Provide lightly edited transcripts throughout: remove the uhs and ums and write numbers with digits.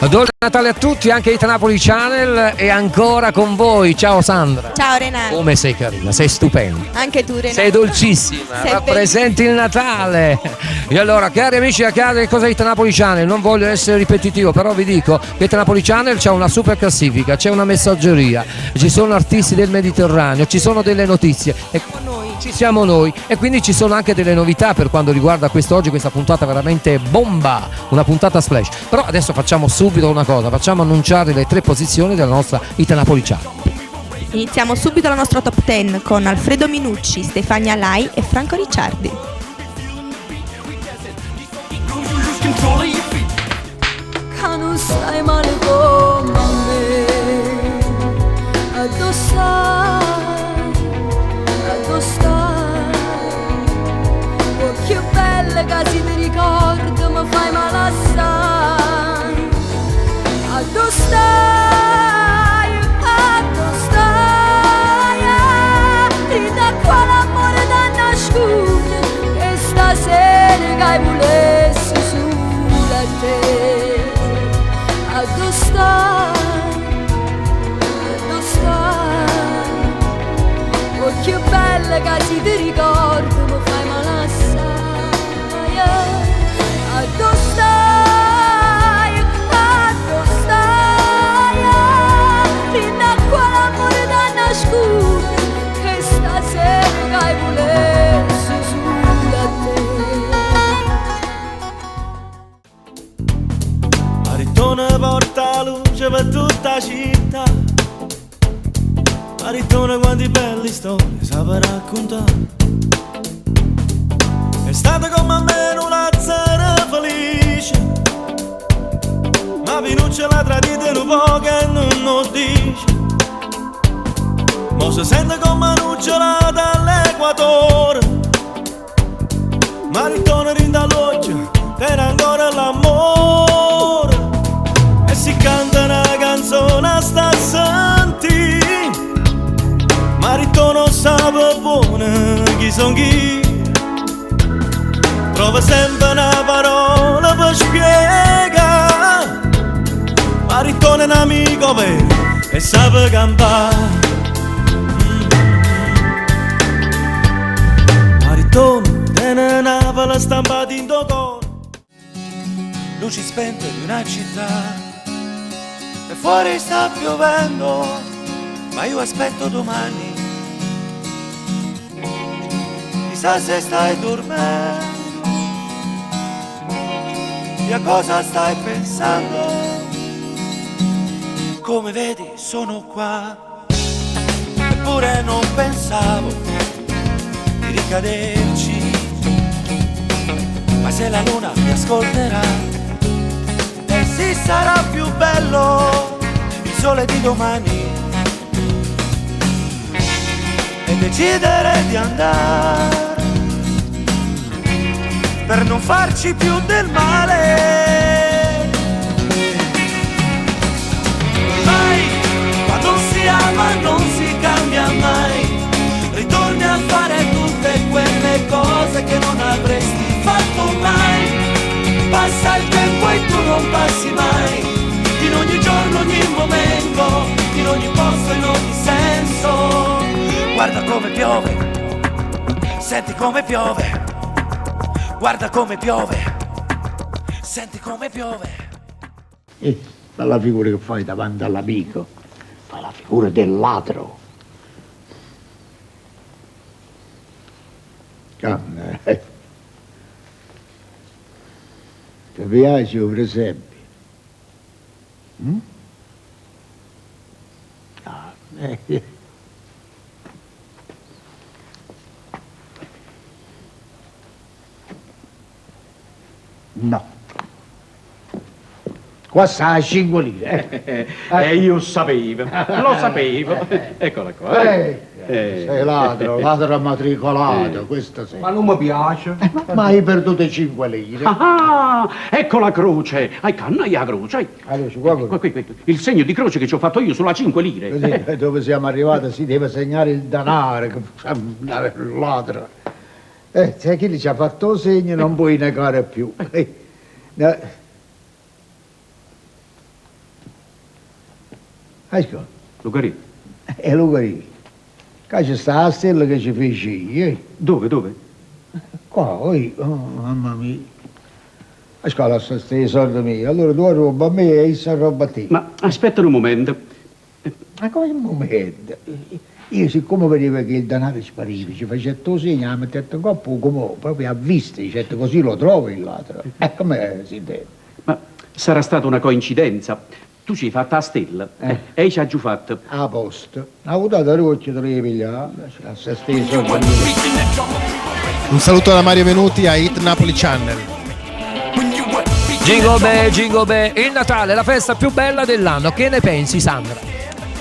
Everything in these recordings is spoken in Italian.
Buon Natale a tutti, anche Ita Napoli Channel è ancora con voi. Ciao Sandra. Ciao Renato. Come sei carina, sei stupenda. Anche tu Renato. Sei dolcissima, Sei rappresenti il Natale. E allora, cari amici a casa di Cosa Ita Napoli Channel, non voglio essere ripetitivo, però vi dico che Ita Napoli Channel c'è una super classifica, c'è una messaggeria, ci sono artisti del Mediterraneo, ci sono delle notizie e ci siamo noi e quindi ci sono anche delle novità per quanto riguarda quest'oggi, questa puntata veramente bomba, una puntata splash. Però adesso facciamo subito una cosa, facciamo annunciare le 3 posizioni della nostra Ita Napoli Channel. Iniziamo subito la nostra top 10 con Alfredo Minucci, Stefania Lai e Franco Ricciardi. Non stai male come me, addossai, oh che belle che si ti ricordo, mi fai male assai, addossai, rida qua l'amore da nascondere, che stasera che volessi sulla te. Addo stai, oh che bella che si ti ricordo, mi fai male assai. Addo stai, fino a qua l'amore da nascondere, che stasera che hai volessi sulla te. Maritona porta luce per tutta la città, Maritona quanti belle storie saprà raccontare. È stata come a me una zara felice, ma Pinuccia l'ha tradita un po' che non lo dice. Mo si sente come una nucciola dall'equatore, Maritona rindalloggia per ancora l'amore. E si canta una canzone sta a sentire, Maritona sape buona chi son chi. Trova sempre una parola per spiegare, Maritona è un amico vero e sape campare. Maritona tiene Napoli stampata in tuo cuore, luci spente di una città, e fuori sta piovendo, ma io aspetto domani. Chissà se stai dormendo, e a cosa stai pensando. Come vedi sono qua, eppure non pensavo di ricaderci. Ma se la luna mi ascolterà, e sì sarà più bello il sole di domani, e decidere di andare per non farci più del male. Mai, quando si ama non si cambia mai, ritorni a fare tutte quelle cose che non avresti fatto mai. Passa il tempo e tu non passi mai, in ogni giorno, ogni momento, in ogni posto, in ogni senso. Guarda come piove, senti come piove, guarda come piove, senti come piove. Dalla figura che fai davanti all'amico, fai la figura del ladro. Canna, ti piace per esempio? Ah, no. Qua sta a 5 lire. Io sapevo, lo sapevo. Eccola qua. Sei ladro matricolato, questo sei. Ma non mi piace. Ma hai perduto 5 lire. Ah, ecco la croce. Hai canna la croce. Allora, Qui, il segno di croce che ci ho fatto io sulla 5 lire. così, dove siamo arrivati si deve segnare il denaro, il ladro. Se chi ci ha fatto il segno non puoi negare più. Ascolta, Lucarì. è Lucarì. Qua c'è sta la stella che ci fece io. Dove? Qua, mamma mia. Ascolta, questi soldi miei. Allora tu roba a me e io roba a te. Ma aspetta un momento. Ma come un momento? Io siccome vedevo che il denaro spariva, ci faceva il segno, la metteva in coppa come proprio a vista, certo, così lo trovo il ladro. E come si deve? Ma sarà stata una coincidenza. Tu ci hai fatta la stella e ci hai giù fatto. A posto. Ha avuto da roccia, te lo devi pigliare. Se stessi soldi. Un saluto da Mario Venuti a Hit Napoli Channel. Jingle bell, il Natale è la festa più bella dell'anno. Che ne pensi, Sandra?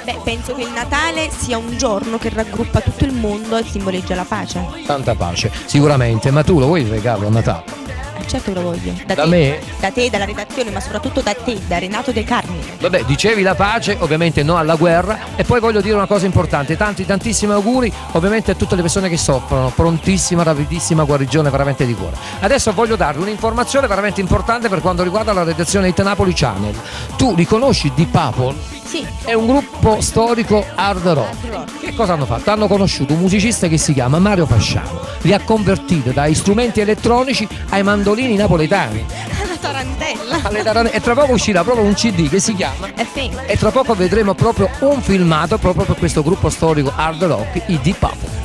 Beh, penso che il Natale sia un giorno che raggruppa tutto il mondo e simboleggia la pace. Tanta pace, sicuramente. Ma tu lo vuoi il regalo a Natale? Certo che lo voglio. Da te, me? Da te, dalla redazione, ma soprattutto da te, da Renato De Carmine. Vabbè, dicevi la pace, ovviamente no alla guerra. E poi voglio dire una cosa importante, tantissimi auguri ovviamente a tutte le persone che soffrono, prontissima, rapidissima guarigione veramente di cuore. Adesso voglio darvi un'informazione veramente importante per quanto riguarda la redazione Hit Napoli Channel. Tu li conosci Deep Purple? Sì. È un gruppo storico hard rock. Che cosa hanno fatto? Hanno conosciuto un musicista che si chiama Mario Fasciano. Li ha convertiti dai strumenti elettronici ai mandolini napoletani. Una tarantella. E tra poco uscirà proprio un CD che si chiama FM. e tra poco vedremo proprio un filmato proprio per questo gruppo storico hard rock, i Deep Purple.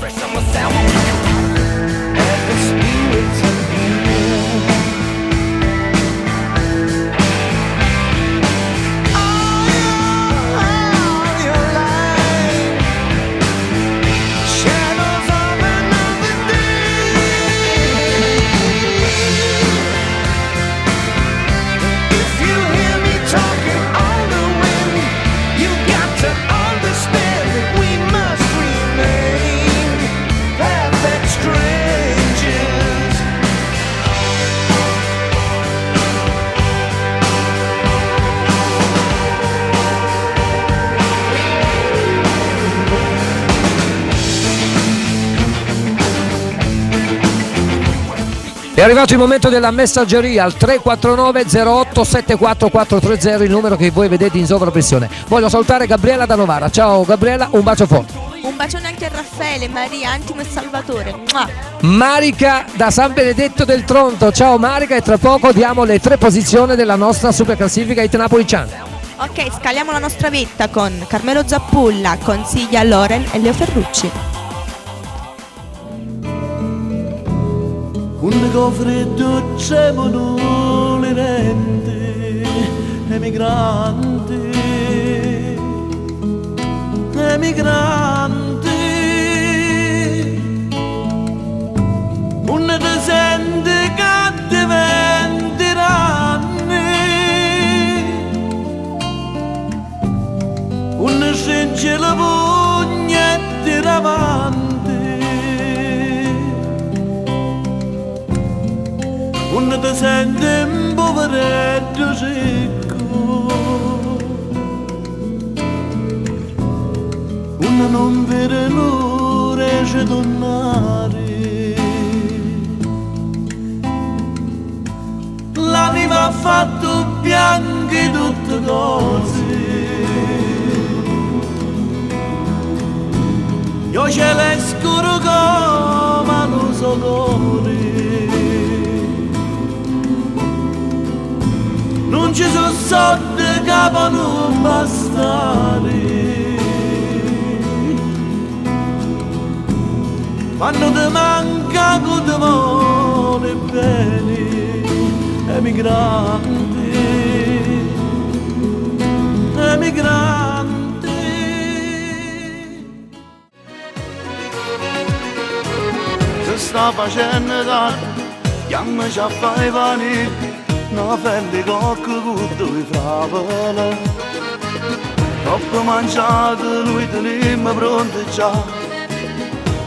È arrivato il momento della messaggeria al 349 08 74430, il numero che voi vedete in sovraimpressione. Voglio salutare Gabriella da Novara. Ciao Gabriella, un bacio forte. Un bacione anche a Raffaele, Maria, Antimo e Salvatore. Mua. Marica da San Benedetto del Tronto. Ciao Marica, e tra poco diamo le 3 posizioni della nostra super classifica Hit Napoli Channel. Ok, scaliamo la nostra vetta con Carmelo Zappulla, Consiglia Loren e Leo Ferrucci. Un freddo cemono le rente, emigranti, un descende che diventeranno, un scende la pugna e tira avanti. Un te sente un poveretto secco, un non vede l'ora di tornare, l'anima ha fatto bianche tutte cose, io ce l'ho scuro come lo sudore. Non ci sono soldi che possono bastare, quando ti manca che ti vuole bene, emigrante, emigrante. Si sta facendo tardi, chiama già fai vanire, una pelle cocca con due favole, troppo mangiato noi teniamo pronto già,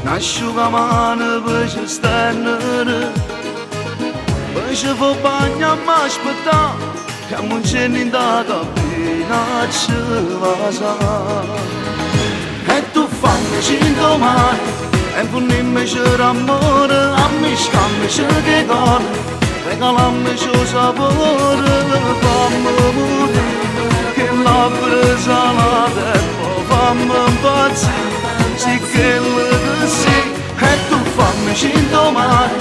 un asciugamano per ci stendere, poi ci fa bagno a m'aspettare, che non c'è niente da capire, ci va sa. E tu fammi 5 mani, e punimmi c'è l'amore, a me scammi c'è che regalammi il sapore, fammi morire, che la l'ho presa la terra, fammi impazzire, sì che lo sì, e tu fammi cintomare.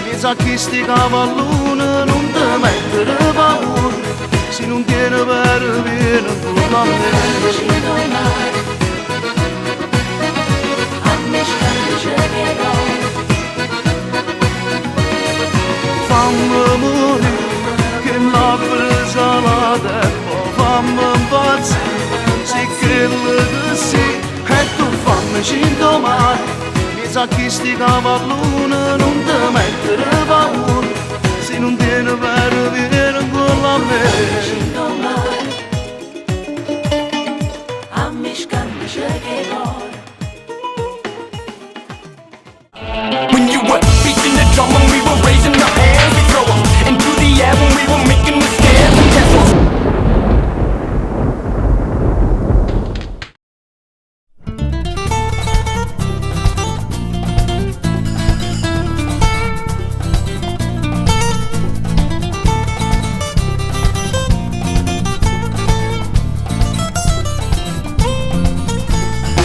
Mi sa che sti cavalloni non ti mettere paura, se non tiene per viene con la me. Fammi morire, che l'ha presa la terra, fammi impazzire, sì che lo sì, e tu fammi cintomare. Mi sa che sti cavalloni non ti mettere paura, se non tiene per viene con la me. When you were beating the drum and we were raising our hands, we throw 'em into the air when we were making the stand. And that's what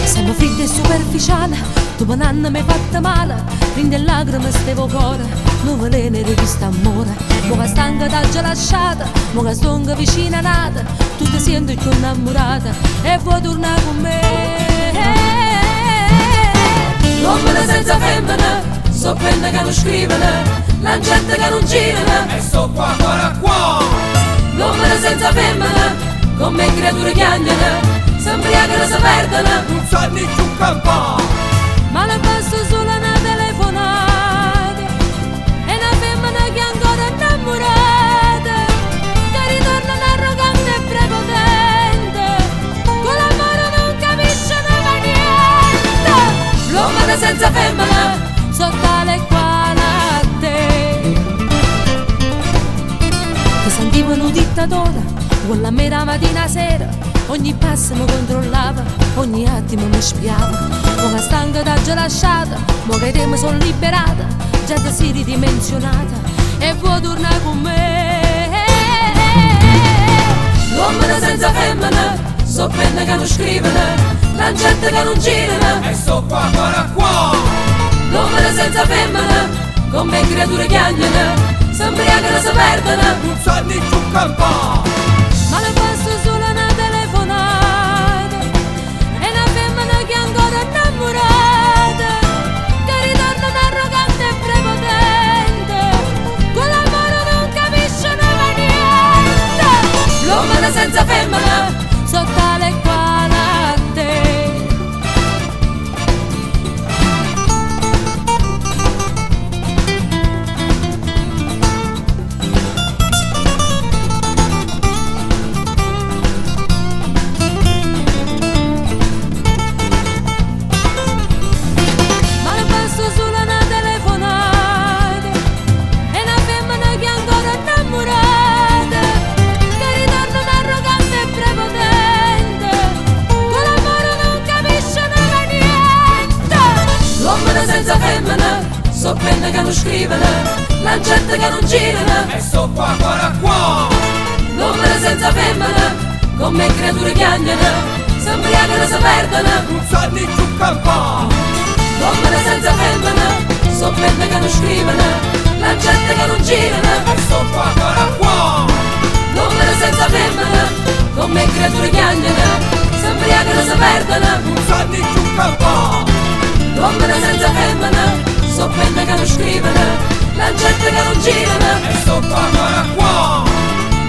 Siamo freddi e superficiali, dopo un anno mi hai fatto male, rinde lacrime stevo cuore, non velene di questo amore. Mo che stanca t'ha già lasciata, mo che stonga vicina nata, tu ti senti più innamorata e vuoi tornare con me. L'uomo senza femmina, so penne che non scrivono, la gente che non girano, e so qua, qua. L'uomo senza femmina, come creature chiagnano, si imbriacano, si perdono, non sanno più campare. Ma le basta solo una telefonata e una femmina che è ancora innamorata, che ritorna arrogante e prepotente, con l'amore non capisce mai niente. L'uomo senza femmina, so tale e quale a te. Ti sentivo un dittatore, con la mera mattina sera, ogni passo mi controllava, ogni attimo mi spiava. Mo che stanca t'ha già lasciata, mo che te mi son liberata, già ti sei ridimensionata e vuoi tornare con me. L'uomo senza femmina, so penne che non scrivono, la gente che non girano, e so qua, qua. L'uomo senza femmina, come creature chiagnano, si imbriacano, si perdono, non sanno più campare. Ma le basta solo una telefonata e una femmina che è ancora innamorata, che ritorna arrogante e prepotente, con l'amore non capisce mai niente. L'uomo senza femmina, so tale e quale a te. Senza femmina, so penne che non scrivono, la gente che non girano, e so qua, qua. L'uomo senza femmina, come creature chiagnano, si imbriacano, si perdono, non sanno più campare. L'uomo senza femmina, so penne che non scrivono, la gente che non girano, e so qua, qua. L'uomo senza femmina, come creature chiagnano, si imbriacano, si perdono, non sanno più campare. L'uomo senza femmina, so penne che non scrivono, la gente che non girano, e so qua.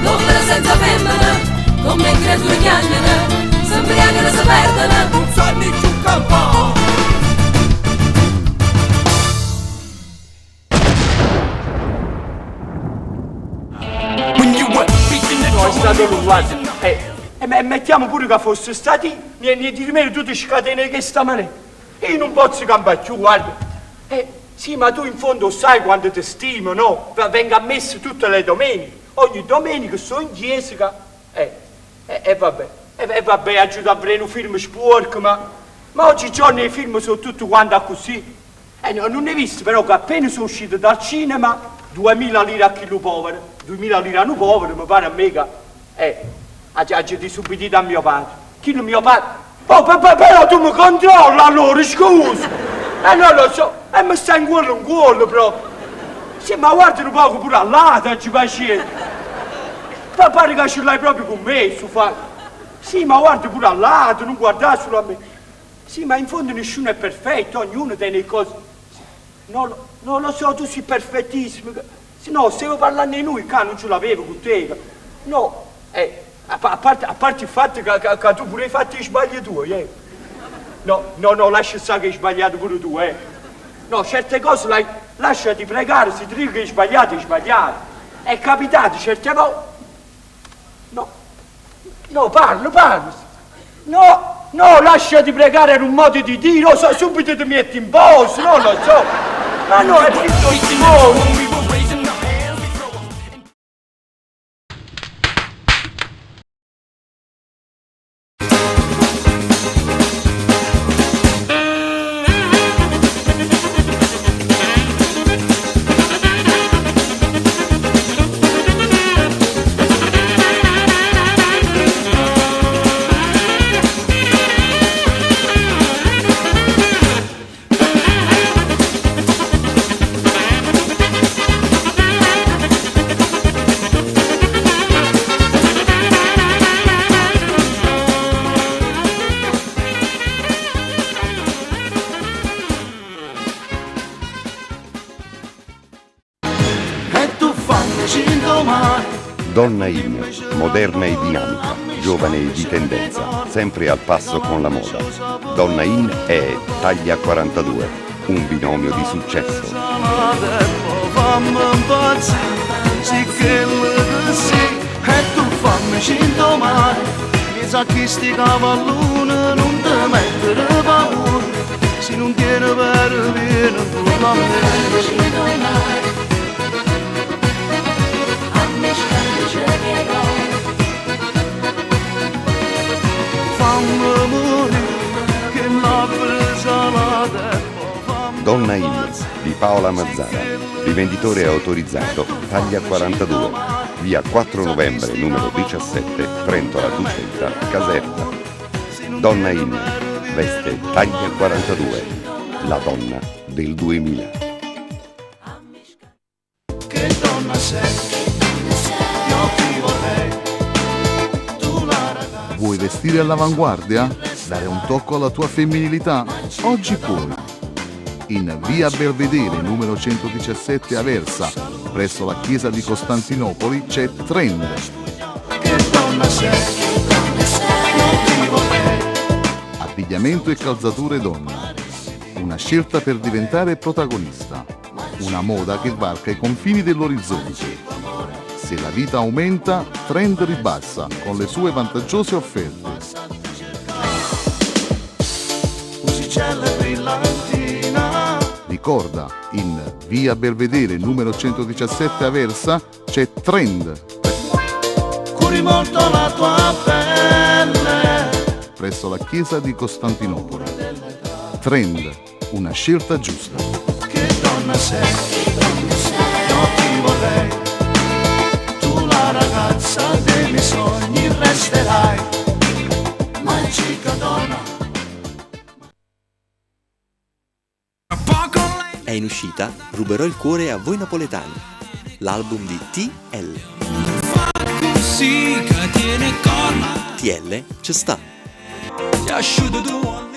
L'uomo senza femmina, come creature chiagnano, si imbriacano, si perdono, non sanno più campare. No, è stato lui, guarda. E mettiamo pure che fosse stati, niente di meno tutte scatene che sta manetta. E io non posso campare più, guarda. Sì, ma tu in fondo sai quanto ti stimo, no? Vengo a messa tutte le domeniche. Ogni domenica sto in chiesa. Vabbè, aiuto a vedere un film sporco, ma oggigiorno i film sono tutti quanti così. Non hai visto però che appena sono uscito dal cinema, 2000 lire a chilo povero, 2000 lire a un povero, mi pare a me che... Aggi di subito da mio padre. Chi non mio padre? Oh, però tu mi controlli allora, scusa. Non lo so, mi sta in cuore proprio. Sì, ma guarda un poco pure all'altro, ci pazienza. Pare che ce l'hai proprio con me, su fatto. Sì, ma guarda pure all'altro, non guardare solo a me. Sì, ma in fondo nessuno è perfetto, ognuno tiene le cose. Non lo so, tu sei perfettissimo. No, stiamo parlando di noi, che non ce l'avevo con te. No, a parte il fatto che tu pure hai fatto i sbagli tuoi, No, lascia stare che hai sbagliato pure tu, No, certe cose lasciati pregare, se ti dico che hai sbagliato, hai sbagliato. È capitato certe volte. No, parlo. No, lasciati pregare, era un modo di dire, subito ti metti in posto, non lo so. Ma no, è tutto il mondo. Donna In, moderna e dinamica, giovane e di tendenza, sempre al passo con la moda. Donna In è taglia 42, un binomio di successo. Donna In di Paola Mazzara, rivenditore autorizzato, taglia 42, via 4 novembre numero 17, Trento La Ducetta, Caserta. Donna In, veste taglia 42, la donna del 2000. Che donna sei? Io ti vorrei. Tu la ragazza. Vuoi vestire all'avanguardia? Dare un tocco alla tua femminilità? Oggi puoi. In via Belvedere numero 117 Aversa, presso la chiesa di Costantinopoli, c'è Trend. Che donna sei? Io ti vorrei. Abbigliamento e calzature donna. Una scelta per diventare protagonista. Una moda che varca i confini dell'orizzonte. Se la vita aumenta, Trend ribassa con le sue vantaggiose offerte. Musicelle brillantina. Ricorda, in via Belvedere numero 117 Aversa c'è Trend. Curi molto la tua pelle. Presso la chiesa di Costantinopoli. Trend, una scelta giusta. Che donna sei? Io ti vorrei. Tu la ragazza dei miei sogni resterai. Magica donna. È in uscita Ruberò il cuore a voi napoletani, l'album di TL. TL ci sta.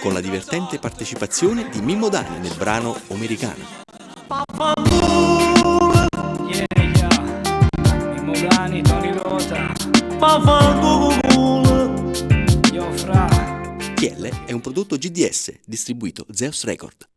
Con la divertente partecipazione di Mimmo Dani nel brano Americano. Mimmo Dani, Tony Rota. TL è un prodotto GDS, distribuito Zeus Record.